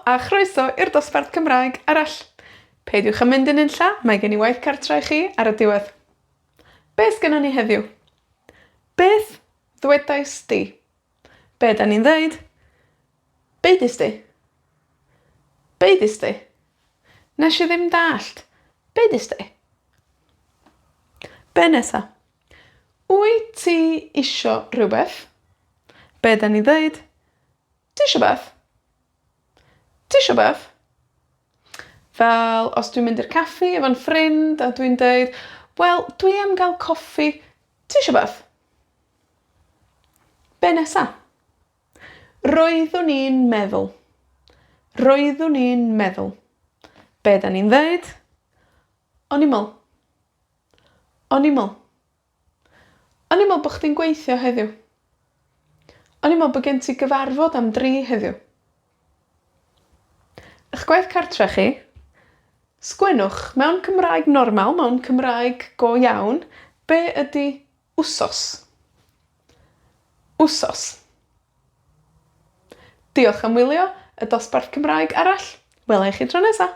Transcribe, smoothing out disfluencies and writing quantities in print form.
a chroeso i'r dosbarth Cymraeg arall. Peidiwch â mynd yn unlla, mae gen I waith cartra I chi ar y diwedd. Be sgennon ni heddiw? Beth ddwedais di? Be da ni'n ddeud? Beidis di? Beidis di? Nes I ddim dallt. Beidis di? Be nesa? Wyt ti isio rhywbeth? Be da ni ddeud? Tishobath? Tishobath? Fel, os dwi'n mynd i'r caffi efo'n ffrind a dwi'n deud, wel, dwi am gael coffi, tishobath? Be nesa? Roeddwn i'n meddwl. Roeddwn i'n meddwl. Be da ni'n ddeud? Onimol. Onimol. Onimol bo' chdi'n gweithio heddiw. Onimol bo' gen ti gyfarfod am 3 heddiw. Ych gwaith cartra chi, sgwennwch mewn Cymraeg normal, mewn Cymraeg go iawn, be ydi wsos? Wsos. Diolch am wylio y dosbarth Cymraeg arall. Wela I chi tro nesa.